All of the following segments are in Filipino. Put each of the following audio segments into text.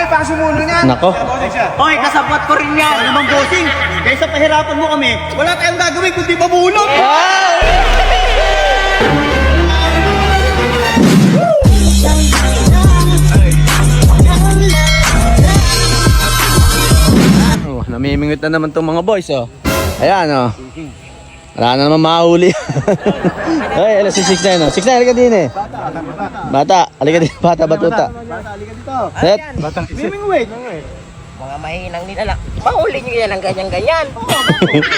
may pasumulo niyan. Nako. Hoy, kasabot ko rin yan. Ano bang bossing? Kaysa pahirapan mo kami, wala tayong gagawin kundi mabulog. Oh, namimingwit na naman tong mga boys, oh. Ayan, oh. Wala na naman mahuli. Ay, alas si 6'9", oh. 6'9", halika din eh. Bata, halika din. Bata, batuta. Set. Mimingwit. Mga mahinang nila lang. Mahuli nyo yan ang ganyan-ganyan.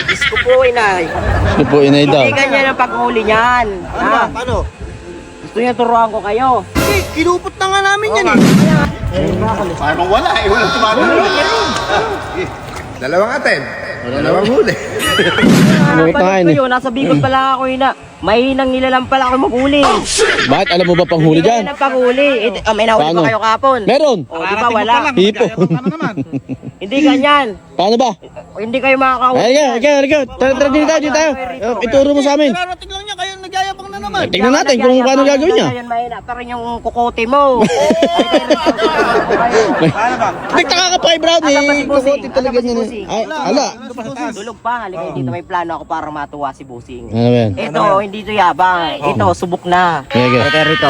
Diyos ko po, inay. Ito po, inay daw. Hindi ganyan ang paghuli niyan. Ha? Paano? Gusto niya turuan ko kayo. Eh, kinupot na nga namin yan eh. Parang wala eh. Walang tumatulog. Dalawang atin. Dalawang huli. Lumot na nga yun, eh. Kayo, nasa Bicol pala ako ina. Mahinang nila lang pala ako maghuli. Bakit? Alam mo ba pang huli dyan? Ganyan ang paghuli. May nahuli Paano? ba kayo kapon? Meron. O, di ba wala? Hipon. Hindi ganyan. Paano ba? O, hindi kayo makakahuli. Halika. Tara, dito tayo. Ituro mo sa amin. Kararating lang niya, kayo nagyayabang na naman. Tignan natin kung paano gagawin niya. Yan, mahina. Pero yung kukote mo. Paano ba? Nagtaka ka pa kay Brownie. Ala ba si Bossing? Kukutin talaga Ala ba si niya. Bossing? Ay, ala. Tulog pa. Halika dito. May plano ako para matuwa si Bossing. Ano ba yan? Ito, hindi to yabang. Ito, subok na. Sige. Pero ito.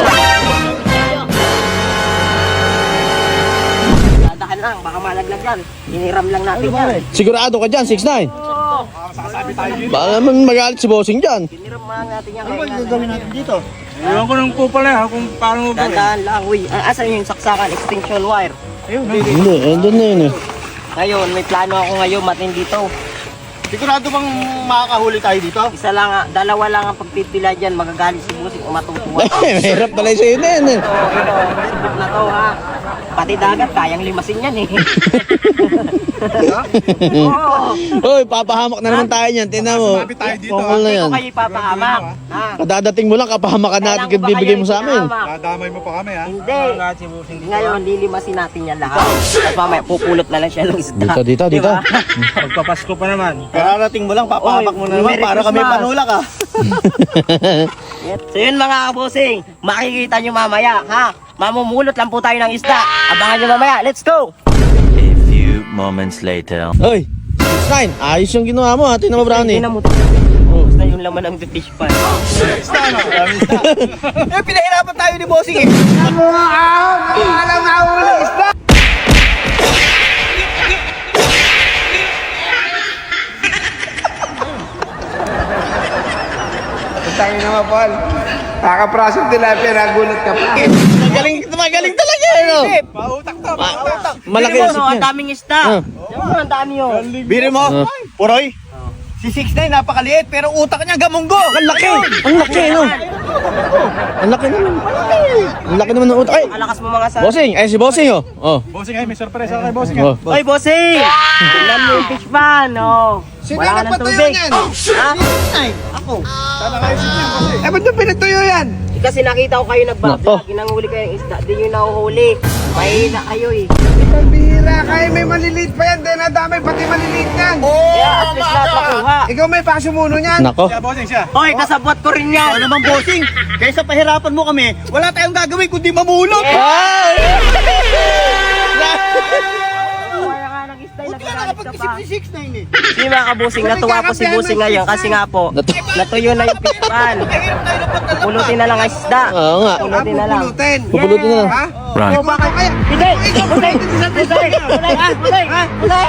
Dadahan lang, baka malaglag yan. Hiniram lang natin yan. Sigurado ka dyan, 6'9". Baka naman magalit si Bossing dyan. Hiniram lang natin yan. Ano ba gagawin natin dito? Ewan ko ng kupal na kung paano mo ba. Dandahan lang, uy. Asan yung saksakan? Extension wire. Hindi, andun na yun eh. Ngayon, may plano ako ngayon, matindi to. Sigurado bang makakahuli tayo dito? Isa lang, dalawa lang ang pagpipila dyan, magagalit si Bossing o matutuwa. Mahirap pala sa'yo na yun eh. Ito, subok na to ha. Pati dagat, kayang limasin yan eh. Oo. Hoy, papahamak na naman tayo niyan. Tingnan mo. tayo dito, Pangol na Hindi yan. ko kayo ipapahamak. Ha? Kadadating mo lang, kapahamakan natin Kailangan kung ba bibigay kayo mo sa amin. ipahamak? Dadamay mo pa kami ha. Hindi. Ngayon, lilimasin natin yan lahat. At mamaya, pupulot na lang siya ng isda. Dito. Diba? Pagpapasko pa naman. Kararating mo lang, papahamak mo na naman Merry para kami Christmas. panulak ah. So yun mga kabusing, makikita nyo mamaya, ha? Mamumulot lang po tayo ng isda. Abangan nyo mamaya, let's go! A few moments later. Hoy, 6'9", ayos yung ginawa mo ha. Tingnan mo, Brownie. Tingnan mo. Tapos na yung laman ng fish pan. Eh, pinahirapan tayo ni Bossing eh. Alam na huli isda. Tayo naman, Paul. Kakaprasong tilapia, nagulat ka pa. Magaling talaga eh, no? Pautak to, pautak. Malaki Biro yung mo, ang daming isda. Ang dami yun. Biro mo, Puroy. Si 6'9", napakaliit, pero utak niya gamunggo. Ang laki! Ang laki, no? Ang laki naman. Ang laki naman ng utak. Ay, Malakas mo mga sa... Bossing! Ay, si Bossing, oh. Oh. Bossing ay may sorpresa kay bossing. Oh. Oy, bossing! Tingnan mo yung fish pan, oh. Sino Wala yung ka ng nagpatuyo tubig. niyan? Ha? Ako. Eh, ba't yung pinatuyo yan? Kasi nakita ko kayo Nako. nagbablog, ginanghuli kayo ng isda, di nyo nahuhuli. Mahina kayo eh. Pambihira kayo, may maliliit pa yan. Di nadamay, pati maliliit yan. Kaya at least lahat nakuha. Ikaw may pasumulo niyan. Nako. Siya, bossing siya. Hoy, kasabot ko rin yan. Ano bang bossing? Kaysa pahirapan mo kami, wala tayong gagawin kundi mamulog. Kaya nga ng isda, Buti nga nagagalit ka nakapag-isip pa. si 6'9" eh. Hindi mga kabusing, natuwa po si busing ngayon kasi nga po, natuyo na yung fish pan. Mahirap tayo na pagkalap. Pulutin na lang ang isda. Oo nga. Pulutin na lang. Pupulutin. Pupulutin na lang. Ha? Run. Oh, bakit? Hindi! Putay! Putay! Putay! Putay! Putay!